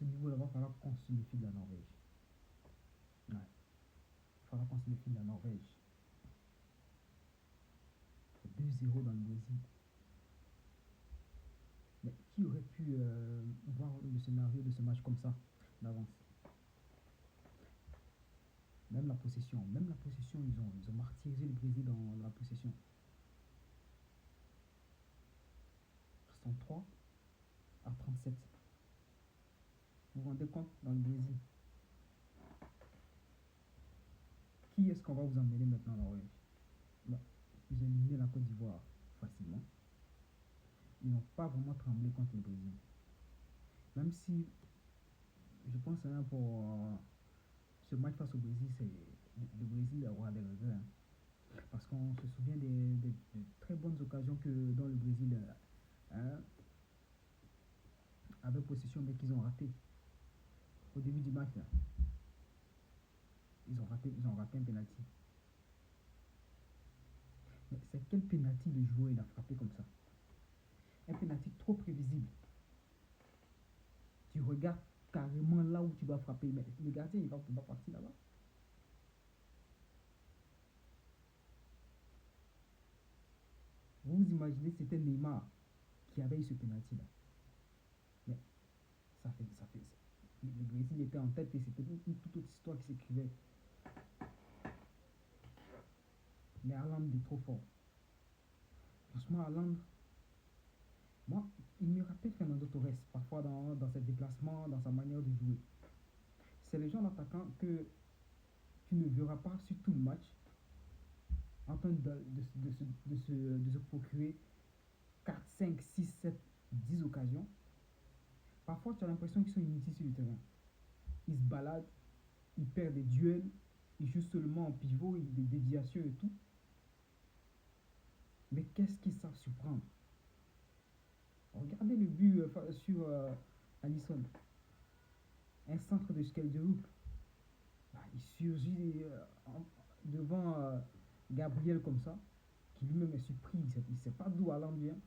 niveau-là, il va falloir qu'on se méfie de la Norvège. Ouais. Il va falloir qu'on se méfie de la Norvège. 2-0 dans le Brésil. Mais qui aurait pu voir le scénario de ce match comme ça d'avance? Même la possession, ils ont martyrisé le Brésil dans la possession. 63 à 37. Vous vous rendez compte dans le Brésil? Qui est-ce qu'on va vous emmener maintenant, Norvège? Bah, ils ont éliminé la Côte d'Ivoire facilement. Ils n'ont pas vraiment tremblé contre le Brésil. Même si je pense hein, pour ce match face au Brésil, c'est le Brésil aura des regrets. Hein, parce qu'on se souvient des très bonnes occasions dont le Brésil hein, avait possession, mais qu'ils ont raté au début du match. Là. Ils ont raté un penalty. Mais c'est quel penalty le joueur il a frappé comme ça? Un penalty trop prévisible. Tu regardes carrément là où tu dois frapper, mais le gardien il va partir là-bas. Vous imaginez c'était Neymar qui avait eu ce penalty là. Mais ça fait. Le Brésil était en tête et c'était une toute autre histoire qui s'écrivait. Mais Haaland est trop fort. Franchement, Haaland, moi, il me rappelle Fernando Torres, parfois dans ses déplacements, dans sa manière de jouer. C'est le genre d'attaquant que tu ne verras pas sur tout le match en train de se procurer 4, 5, 6, 7, 10 occasions. Parfois, tu as l'impression qu'ils sont inutiles sur le terrain. Ils se baladent, ils perdent des duels, ils jouent seulement en pivot, des déviations et tout. Mais qu'est-ce qu'ils savent surprendre? Regardez le but sur Alisson. Un centre de Skelderup. Bah, il surgit devant Gabriel comme ça, qui lui-même est surpris. Il ne sait pas d'où Haaland vient.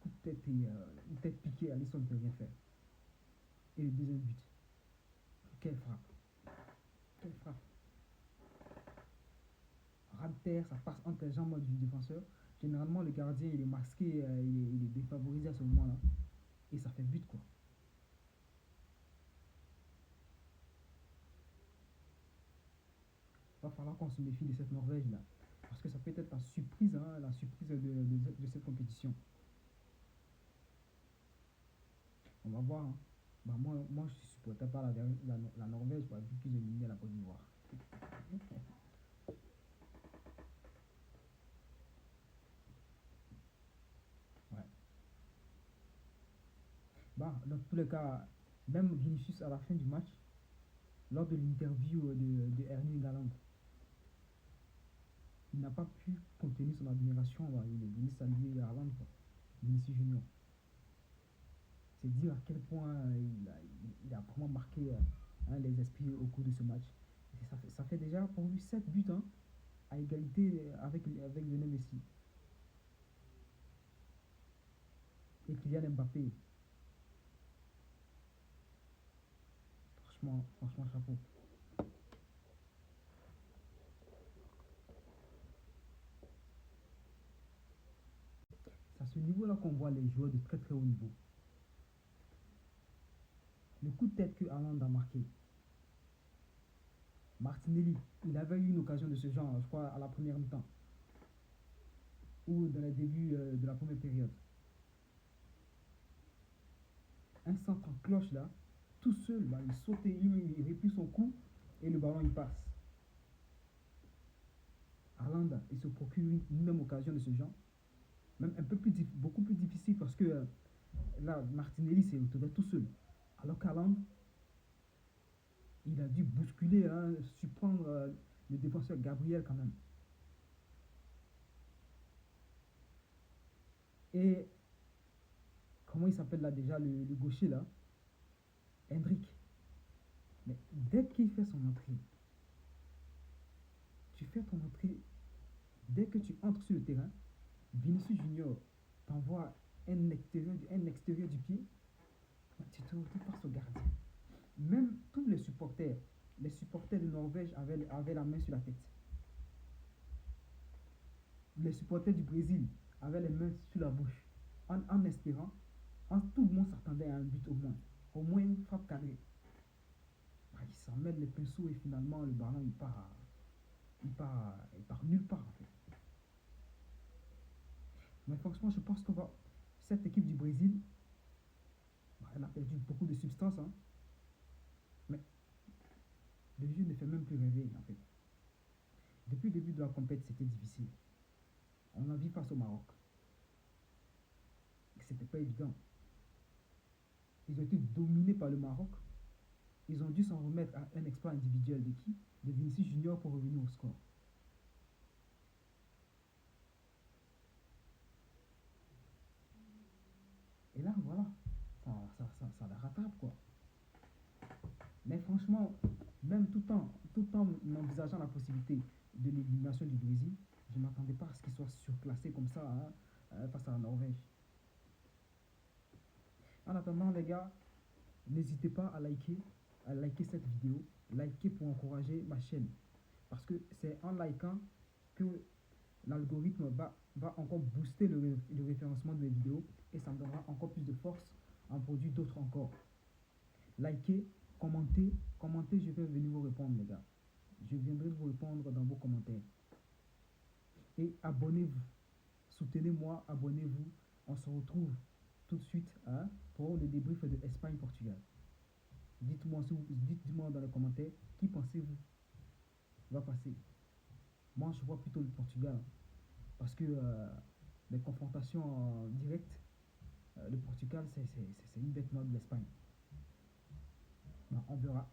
Coup de tête et une tête piquée, Alisson ne peut rien faire. Et le deuxième but. Quelle frappe. Quelle frappe. Ras de terre, ça passe entre les jambes du défenseur. Généralement, le gardien, il est masqué, il est défavorisé à ce moment-là. Et ça fait but, quoi. Il va falloir qu'on se méfie de cette Norvège-là. Parce que ça peut être la surprise de cette compétition. On va voir. Hein. Bah moi, je suis supporté par la Norvège, bah, vu qu'ils ont éliminé la Côte d'Ivoire. Ouais. Bah, dans tous les cas, même Vinicius à la fin du match, lors de l'interview de Erling Haaland, il n'a pas pu contenir son admiration. Bah, il est venu saluer Haaland, quoi. Vinicius Junior. C'est dire à quel point il a vraiment marqué hein, les esprits au cours de ce match. Et ça fait déjà pour lui 7 buts hein, à égalité avec Lionel Messi. Et Kylian Mbappé. Franchement, chapeau. C'est à ce niveau-là qu'on voit les joueurs de très très haut niveau. Le coup de tête que Haaland a marqué. Martinelli, il avait eu une occasion de ce genre, je crois, à la première mi-temps. Ou dans les débuts de la première période. Un centre en cloche là, tout seul, bah, il sautait lui-même, il replie son coup et le ballon il passe. Haaland, il se procure une même occasion de ce genre. Même beaucoup plus difficile parce que là, Martinelli s'est retrouvé tout seul. Alors qu'Haaland, il a dû bousculer, hein, surprendre le défenseur Gabriel quand même. Et comment il s'appelle là déjà, le gaucher là? Hendrik. Mais dès qu'il fait son entrée, tu fais ton entrée, dès que tu entres sur le terrain, Vinicius Junior t'envoie un extérieur du pied, tu te retrouves face au gardien. Même tous les supporters de Norvège avaient la main sur la tête. Les supporters du Brésil avaient les mains sur la bouche, en espérant, tout le monde s'attendait à un but au moins une frappe cadrée. Bah, ils s'en mêlent les pinceaux et finalement le ballon il part nulle part en fait. Mais franchement, je pense que cette équipe du Brésil, bah, elle a perdu beaucoup de substance, hein, mais le jeu ne fait même plus rêver en fait. Depuis le début de la compétition, c'était difficile. On a vu face au Maroc. C'était pas évident. Ils ont été dominés par le Maroc. Ils ont dû s'en remettre à un exploit individuel de qui? De Vinicius Junior pour revenir au score. Et là, voilà, ça la rattrape quoi. Mais franchement, même tout en envisageant la possibilité de l'élimination du Brésil, je ne m'attendais pas à ce qu'il soit surclassé comme ça, hein, face à la Norvège. En attendant, les gars, n'hésitez pas à liker cette vidéo, liker pour encourager ma chaîne. Parce que c'est en likant que l'algorithme va encore booster le référencement de mes vidéos et ça me donnera encore plus de force à en produire d'autres encore. Likez, commentez, je vais venir vous répondre les gars. Je viendrai vous répondre dans vos commentaires. Et abonnez-vous. Soutenez-moi, abonnez-vous. On se retrouve tout de suite, hein, pour le débrief de Espagne-Portugal. Dites-moi dans les commentaires qui pensez-vous va passer. Moi, je vois plutôt le Portugal. Parce que les confrontations directes, le Portugal, c'est une bête noire de l'Espagne. Ben, on verra.